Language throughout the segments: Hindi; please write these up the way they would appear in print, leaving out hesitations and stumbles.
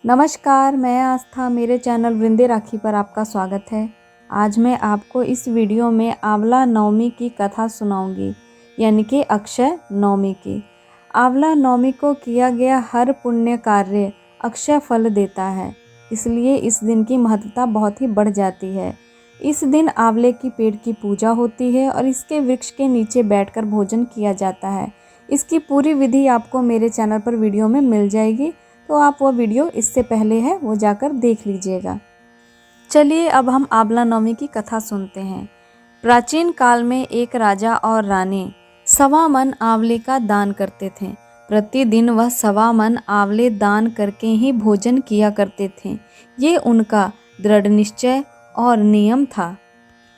नमस्कार, मैं आस्था। मेरे चैनल वृंदे राखी पर आपका स्वागत है। आज मैं आपको इस वीडियो में आंवला नवमी की कथा सुनाऊंगी, यानी कि अक्षय नवमी की। आंवला नवमी को किया गया हर पुण्य कार्य अक्षय फल देता है, इसलिए इस दिन की महत्वता बहुत ही बढ़ जाती है। इस दिन आंवले की पेड़ की पूजा होती है और इसके वृक्ष के नीचे बैठकर भोजन किया जाता है। इसकी पूरी विधि आपको मेरे चैनल पर वीडियो में मिल जाएगी, तो आप वो वीडियो इससे पहले है वो जाकर देख लीजिएगा। चलिए अब हम आंवला नवमी की कथा सुनते हैं। प्राचीन काल में एक राजा और रानी 1.25 मन आंवले का दान करते थे। प्रतिदिन वह 1.25 मन आंवले दान करके ही भोजन किया करते थे। ये उनका दृढ़ निश्चय और नियम था।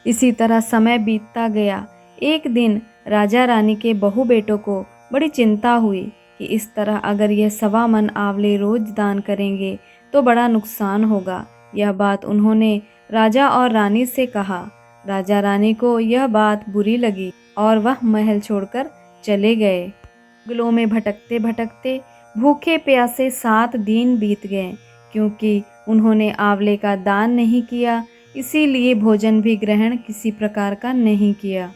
इसी तरह समय बीतता गया। एक दिन राजा रानी के बहू बेटों को बड़ी चिंता हुई कि इस तरह अगर यह 1.25 मन आंवले रोज दान करेंगे तो बड़ा नुकसान होगा। यह बात उन्होंने राजा और रानी से कहा। राजा रानी को यह बात बुरी लगी और वह महल छोड़कर चले गए। जंगलों में भटकते भटकते भूखे प्यासे 7 दिन बीत गए। क्योंकि उन्होंने आंवले का दान नहीं किया, इसीलिए भोजन भी ग्रहण किसी प्रकार का नहीं किया।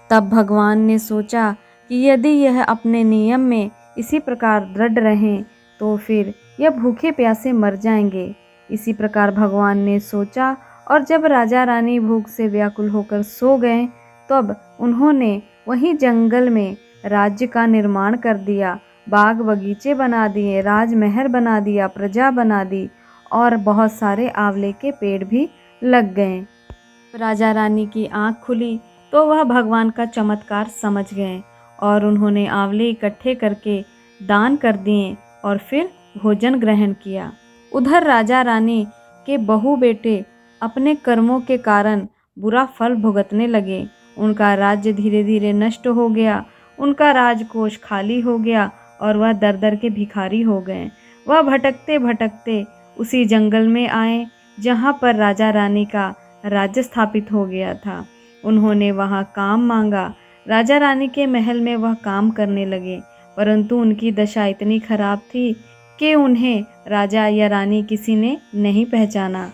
तब भगवान ने सोचा कि यदि यह अपने नियम में इसी प्रकार दृढ़ रहें तो फिर यह भूखे प्यासे मर जाएंगे। इसी प्रकार भगवान ने सोचा और जब राजा रानी भूख से व्याकुल होकर सो गए, तब उन्होंने वहीं जंगल में राज्य का निर्माण कर दिया। बाग बगीचे बना दिए, राजमहल बना दिया, प्रजा बना दी और बहुत सारे आंवले के पेड़ भी लग गए। राजा रानी की आंख खुली तो वह भगवान का चमत्कार समझ गए और उन्होंने आंवले इकट्ठे करके दान कर दिए और फिर भोजन ग्रहण किया। उधर राजा रानी के बहू बेटे अपने कर्मों के कारण बुरा फल भुगतने लगे। उनका राज्य धीरे धीरे नष्ट हो गया, उनका राजकोष खाली हो गया और वह दर दर के भिखारी हो गए। वह भटकते भटकते उसी जंगल में आए जहाँ पर राजा रानी का राज्य स्थापित हो गया था। उन्होंने वहाँ काम मांगा। राजा रानी के महल में वह काम करने लगे, परंतु उनकी दशा इतनी खराब थी कि उन्हें राजा या रानी किसी ने नहीं पहचाना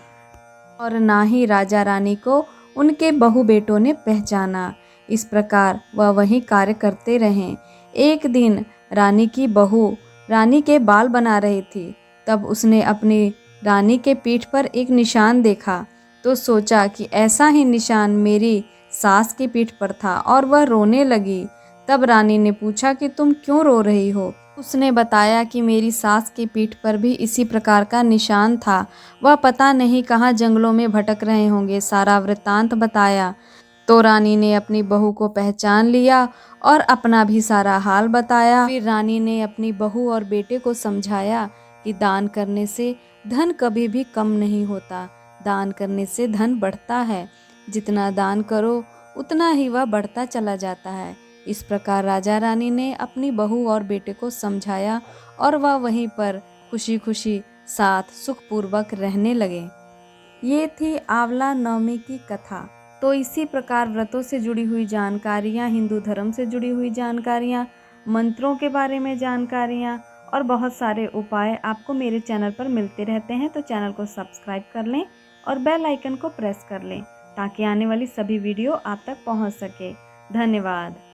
और ना ही राजा रानी को उनके बहू बेटों ने पहचाना। इस प्रकार वह वहीं कार्य करते रहे। एक दिन रानी की बहू रानी के बाल बना रही थी। तब उसने अपनी रानी के पीठ पर एक निशान देखा तो सोचा कि ऐसा ही निशान मेरी सास की पीठ पर था और वह रोने लगी। तब रानी ने पूछा कि तुम क्यों रो रही हो? उसने बताया कि मेरी सास की पीठ पर भी इसी प्रकार का निशान था। वह पता नहीं कहाँ जंगलों में भटक रहे होंगे। सारा वृत्तांत बताया तो रानी ने अपनी बहू को पहचान लिया और अपना भी सारा हाल बताया। फिर रानी ने अपनी बहू और बेटे को समझाया कि दान करने से धन कभी भी कम नहीं होता, दान करने से धन बढ़ता है। जितना दान करो उतना ही वह बढ़ता चला जाता है। इस प्रकार राजा रानी ने अपनी बहू और बेटे को समझाया और वह वहीं पर खुशी खुशी साथ सुखपूर्वक रहने लगे। ये थी आंवला नवमी की कथा। तो इसी प्रकार व्रतों से जुड़ी हुई जानकारियाँ, हिंदू धर्म से जुड़ी हुई जानकारियाँ, मंत्रों के बारे में जानकारियाँ और बहुत सारे उपाय आपको मेरे चैनल पर मिलते रहते हैं। तो चैनल को सब्सक्राइब कर लें और बेल आइकन को प्रेस कर लें ताकि आने वाली सभी वीडियो आप तक पहुंच सके। धन्यवाद।